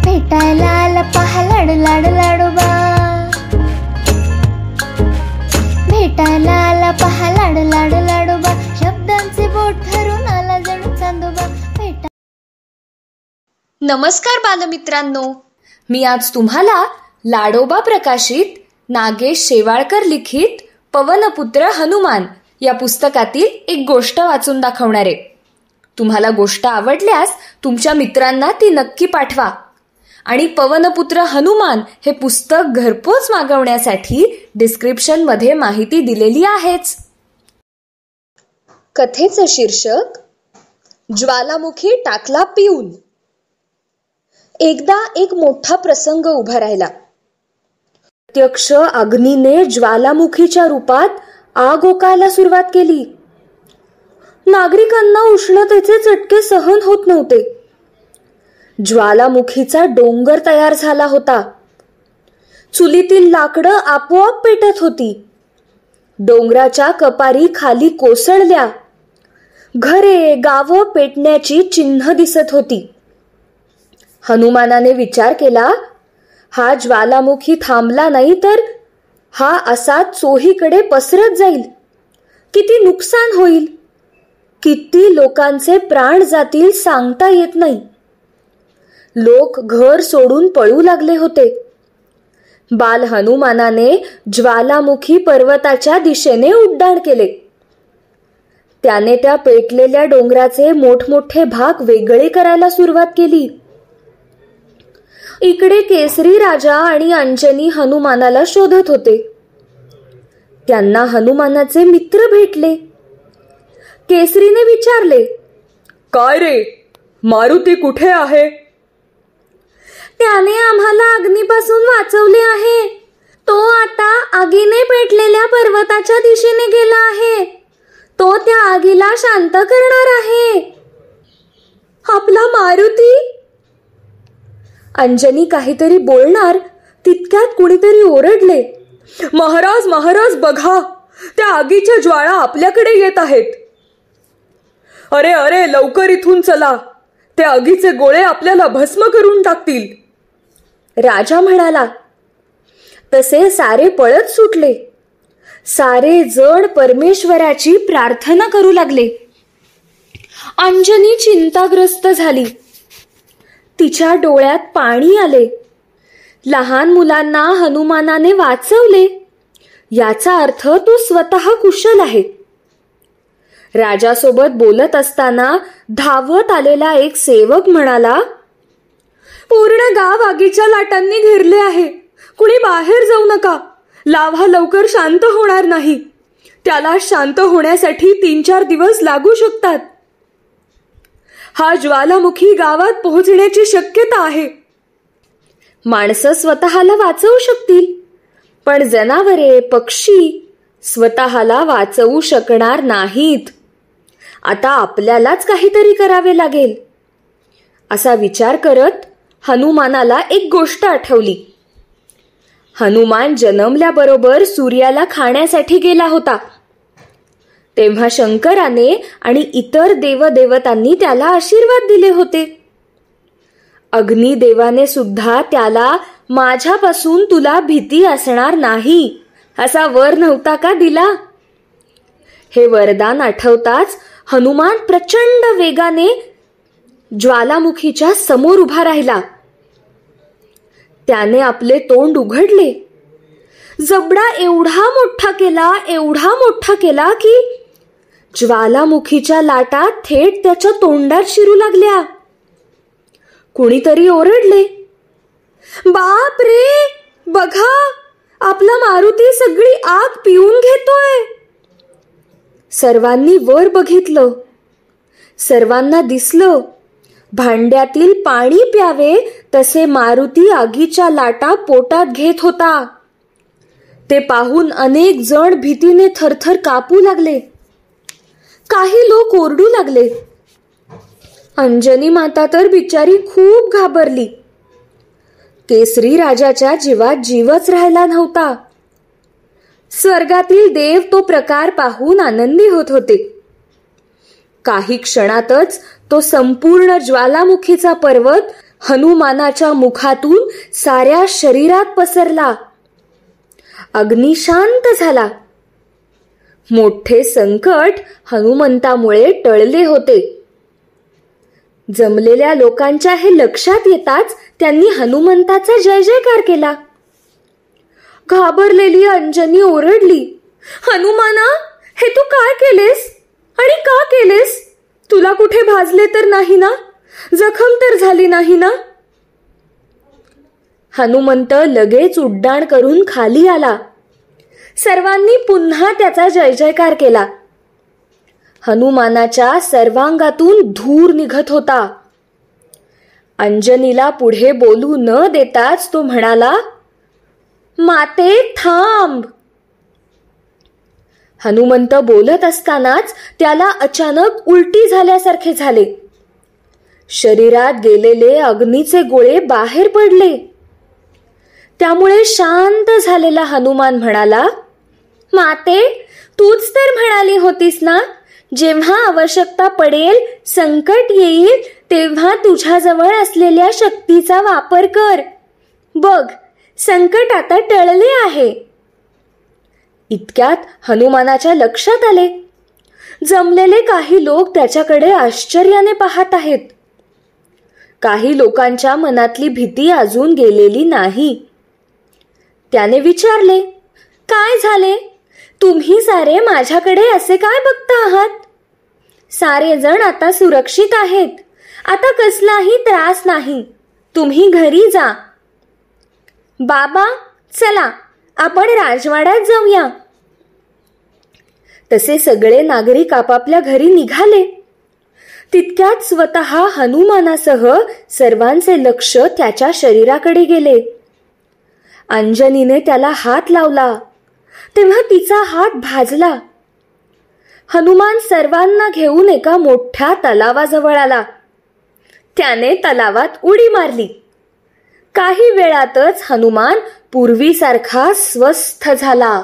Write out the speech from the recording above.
भेटायला आला पहा लाडू लाडू लाडोबा, भेटायला आला पहा लाडू लाडू लाडोबा, शब्दांचे बोट धरून आला जणू चांदोबा. नमस्कार बालमित्रांनो, मी आज तुम्हाला लाडोबा प्रकाशित नागेश शेवाळकर लिखित पवनपुत्र हनुमान या पुस्तकातील एक गोष्ट वाचून दाखवणार आहे. तुम्हाला गोष्ट आवडल्यास तुमच्या मित्रांना ती नक्की पाठवा आणि पवनपुत्र हनुमान हे पुस्तक घरपोच मागवण्यासाठी डिस्क्रिप्शन मध्ये माहिती दिलेली आहेच. कथेचं शीर्षक ज्वालामुखी टाकला पिऊन. एकदा एक मोठा प्रसंग उभा राहिला. प्रत्यक्ष अग्नीने ज्वालामुखीच्या रूपात आग ओकायला सुरुवात केली. नागरिकांना उष्णतेचे चटके सहन होत नव्हते. ज्वालामुखीचा डोंगर तयार झाला होता. चुलीतील लाकडं आपोआप पेटत होती. डोंगराच्या कपारी खाली कोसळल्या. घरे गावं पेटण्याची चिन्ह दिसत होती. हनुमानाने विचार केला, हा ज्वालामुखी थांबला नाही तर हा असा चोहीकडे पसरत जाईल. किती नुकसान होईल, किती लोकांचे प्राण जातील सांगता येत नाही. लोक घर सोडून पळू लागले होते. बाल हनुमानाने ज्वालामुखी पर्वताच्या दिशेने उड्डाण केले. त्याने त्या पेटलेल्या डोंगराचे मोठमोठे भाग वेगळे करायला सुरुवात केली. इकडे केसरी राजा आणि अंजनी हनुमानाला शोधत होते. त्यांना हनुमानाचे मित्र भेटले. केसरीने विचारले, काय रे, मारुती कुठे आहे? त्याने आम्हाला अग्नीपासून वाचवले आहे. तो आता आगीने पेटलेल्या पर्वताच्या दिशेने गेला आहे. तो त्या आगीला शांत करणार आहे. आपला मारुती? अंजनी काहीतरी बोलणार तितक्यात कुणीतरी ओरडले, महाराज महाराज बघा, त्या आगीच्या ज्वाळा आपल्याकडे येत आहेत. अरे अरे, लवकर इथून चला, त्या आगीचे गोळे आपल्याला भस्म करून टाकतील. राजा म्हणाला. तसे सारे पळत सुटले. सारे जण परमेश्वराची प्रार्थना करू लागले. अंजनी चिंताग्रस्त झाली. तिच्या डोळ्यात पाणी आले. लहान मुलांना हनुमानाने वाचवले याचा अर्थ तो स्वतः कुशल आहे. राजासोबत बोलत असताना धावत आलेला एक सेवक म्हणाला, पूर्ण गाव आगीच्या लाटांनी घेरले आहे. कुणी बाहेर जाऊ नका. लाव्हा लवकर शांत होणार नाही. त्याला शांत होण्यासाठी 3-4 दिवस लागू शकतात. हा ज्वालामुखी गावात पोहोचण्याची शक्यता आहे. माणसं स्वतःला वाचवू शकतील, पण जनावरे, पक्षी स्वतःला वाचवू शकणार नाहीत. आता आपल्यालाच काहीतरी करावे लागेल. असा विचार करत हनुमानाला एक गोष्ट आठवली. हनुमान जन्मल्याबरोबर सूर्याला खाण्यासाठी गेला होता. तेव्हा शंकराने आणि इतर देवदेवतांनी त्याला आशीर्वाद दिले होते. अग्निदेवाने सुद्धा त्याला माझ्यापासून तुला भीती असणार नाही असा वर नव्हता का दिला? हे वरदान आठवताच हनुमान प्रचंड वेगाने ज्वालामुखीच्या समोर उभा राहिला. त्याने आपले तोंड उघडले. जबडा एवढा मोठा केला की ज्वालामुखीच्या लाटा थेट त्याच्या तोंडात शिरू लागल्या. कुणीतरी ओरडले, बाप रे, बघा, आपला मारुती सगळी आग पिऊन घेतोय. सर्वांनी वर बघितलं. सर्वांना दिसलं, भांड्यातील पाणी प्यावे तसे मारुती आगीच्या लाटा पोटात घेत होता. ते पाहून अनेक जण भीतीने थरथर कापू लागले. काही लोक ओरडू लागले. अंजनी माता तर बिचारी खूप घाबरली. केसरी राजाच्या जीवात जीवच राहिला नव्हता. स्वर्गातील देव तो प्रकार पाहून आनंदी होत होते. काही क्षणातच तो संपूर्ण ज्वालामुखीचा पर्वत हनुमानाच्या मुखातून साऱ्या शरीरात पसरला. अग्नी शांत झाला. मोठे संकट हनुमंतामुळे टळले होते. जमलेल्या लोकांच्या हे लक्षात येताच त्यांनी हनुमंताचा जय जयकार केला. घाबरलेली अंजनी ओरडली, हनुमाना, हे तू काय केलेस आणि का केलेस? तुला कुठे भाजले तर नाही ना? जखम तर झाली नाही ना? हनुमंत लगेच उड्डाण करून खाली आला. सर्वांनी पुन्हा त्याचा जय जयकार केला. हनुमानाच्या सर्वांगातून धूर निघत होता. अंजनीला पुढे बोलू न देताच तो म्हणाला, माते थांब. हनुमंत बोलत असतानाच त्याला अचानक उलटी झाल्यासारखे झाले. शरीरात गेलेले अग्नीचे गोळे बाहेर पडले. त्यामुळे शांत झालेला हनुमान म्हणाला, माते, तूच तर म्हणाली होतीस ना, जेव्हा आवश्यकता पडेल, संकट येईल, तेव्हा तुझ्याजवळ असलेल्या शक्तीचा वापर कर. बघ, संकट आता टळले आहे. इतक्यात हनुमानाच्या लक्षात आले. जमलेले काही लोक त्याच्याकडे आश्चर्याने पाहत आहेत. काही लोकांच्या मनातली भीती अजून गेलेली नाही. त्याने विचारले, काय झाले? तुम्ही सारे माझ्याकडे असे काय बघता आहात? सारे जण आता सुरक्षित आहेत. आता कसलाही त्रास नाही. तुम्ही घरी जा. बाबा, चला आपण राजवाड्यात जाऊया. तसे सगळे नागरिक आपापल्या घरी निघाले. तितक्यात स्वतः हनुमानासह सर्वांचे लक्ष त्याच्या शरीराकडे गेले. अंजनीने त्याला हात लावला तेव्हा तिचा हात भाजला. हनुमान सर्वांना घेऊन एका मोठ्या तलावाजवळ आला. त्याने तलावात उडी मारली. काही वेळातच हनुमान पूर्वीसारखा स्वस्थ झाला.